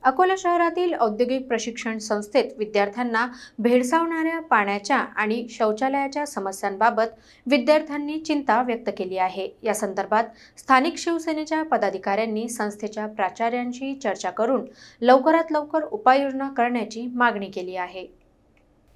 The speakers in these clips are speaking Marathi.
अकोला शहरातील औद्योगिक प्रशिक्षण संस्थेत विद्यार्थ्यांना भेडसावणाऱ्या पाण्याच्या आणि शौचालयाच्या समस्यांबाबत विद्यार्थ्यांनी चिंता व्यक्त केली आहे। या संदर्भात स्थानिक शिवसेनेच्या पदाधिकाऱ्यांनी संस्थेच्या प्राचार्यांशी चर्चा करून लवकरात लवकर उपाययोजना करण्याची मागणी केली आहे।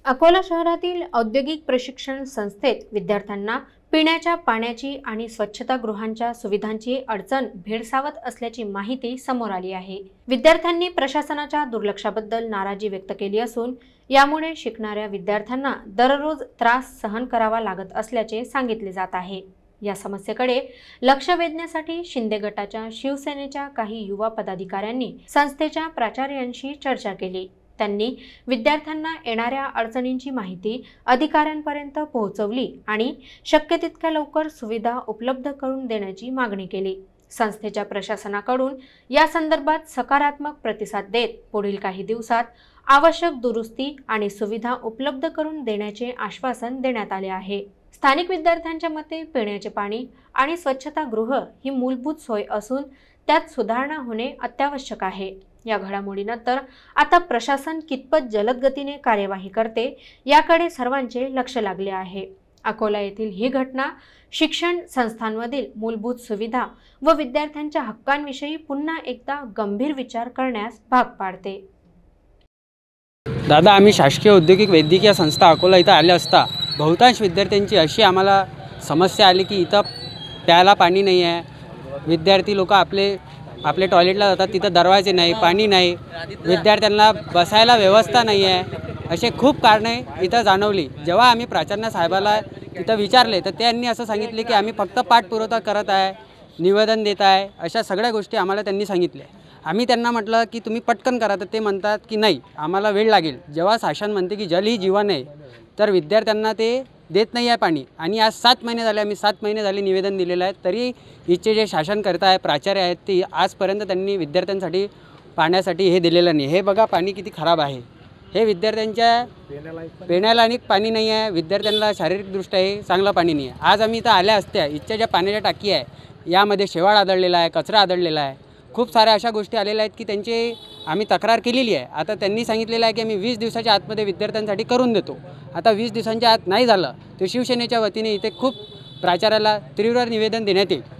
अकोला शहरातील औद्योगिक प्रशिक्षण संस्थेत विद्यार्थ्यांना पिण्याच्या पाण्याची आणि स्वच्छतागृहांच्या सुविधांची अडचण भेडसावत असल्याची माहिती समोर आली आहे। विद्यार्थ्यांनी प्रशासनाच्या दुर्लक्षाबद्दल नाराजी व्यक्त केली असून यामुळे शिकणाऱ्या विद्यार्थ्यांना दररोज त्रास सहन करावा लागत असल्याचे सांगितले जात आहे। या समस्येकडे लक्ष वेधण्यासाठी शिंदे गटाच्या शिवसेनेच्या काही युवा पदाधिकाऱ्यांनी संस्थेच्या प्राचार्यांशी चर्चा केली। त्यांनी विद्यार्थ्यांना येणाऱ्या अडचणींची माहिती अधिकाऱ्यांपर्यंत पोहोचवली आणि शक्य तितक्या लवकर सुविधा उपलब्ध करून देण्याची मागणी केली। संस्थेच्या प्रशासनाकडून या संदर्भात सकारात्मक प्रतिसाद देत पुढील काही दिवसात आवश्यक दुरुस्ती आणि सुविधा उपलब्ध करून देण्याचे आश्वासन देण्यात आले आहे। स्थानिक विद्यार्थ्यांच्या मते पिण्याचे पाणी आणि स्वच्छतागृह ही मूलभूत सोय असून त्यात सुधारणा होणे अत्यावश्यक आहे। या घडामोडीनंतर आता प्रशासन कितपत जलद गतीने कार्यवाही करते याकडे सर्वांचे लक्ष लागले आहे। अकोला येथील ही घटना शिक्षण संस्थांमधील मूलभूत सुविधा व विद्यार्थ्यांच्या हक्कांविषयी पुन्हा एकदा गंभीर विचार करण्यास भाग पाडते। दादा, आम्ही शासकीय औद्योगिक वैद्यकीय संस्था अकोला इथं आले असता बहुतांश विद्यार्थ्यांची अशी आम्हाला समस्या आली की इथं प्यायला पाणी नाही आहे। विद्यार्थी लोक आपले टॉयलेटला जातात, तिथं दरवाजे नाही, पाणी नाही, विद्यार्थ्यांना बसायला व्यवस्था नाही आहे। असे खूप कारणे इथं जाणवली। जेव्हा आम्ही प्राचार्य साहेबाला इथं विचारले तर त्यांनी असं सांगितले की आम्ही फक्त पाठपुरावा करत आहे, निवेदन देत आहे, अशा सगळ्या गोष्टी आम्हाला त्यांनी सांगितल्या। आम्ही त्यांना म्हटलं की तुम्ही पटकन करा, तर ते म्हणतात की नाही, आम्हाला वेळ लागेल। जेव्हा शासन म्हणते की जल ही जीवन आहे, तर विद्यार्थ्यांना ते देत नाही आहे पाणी। आणि आज 7 महिने झाले, आम्ही 7 महिने झाले निवेदन दिलेलं आहे, तरी इथचे जे शासन करता आहे, प्राचार्य आहेत, ते आजपर्यंत त्यांनी विद्यार्थ्यांसाठी पाण्यासाठी हे दिलेलं नाही। हे बघा पाणी किती खराब आहे, हे विद्यार्थ्यांच्या पिण्याला आणि पाणी नाही आहे, विद्यार्थ्यांना शारीरिकदृष्ट्या हे चांगलं पाणी नाही आहे। आज आम्ही इथं आल्या असत्या, इथच्या ज्या पाण्याच्या टाकी आहे यामध्ये शेवाळ आढळलेला आहे, कचरा आढळलेला आहे, खूप साऱ्या अशा गोष्टी आलेल्या आहेत की त्यांची आम्ही तक्रार केलेली आहे। आता त्यांनी सांगितलेलं आहे की आम्ही 20 दिवसाच्या आतमध्ये विद्यार्थ्यांसाठी करून देतो। आता 20 दिवसांच्या आत नाही झालं तर शिवसेनेच्या वतीने इथे खूप प्राचार्याला तीव्र निवेदन देण्यात येईल।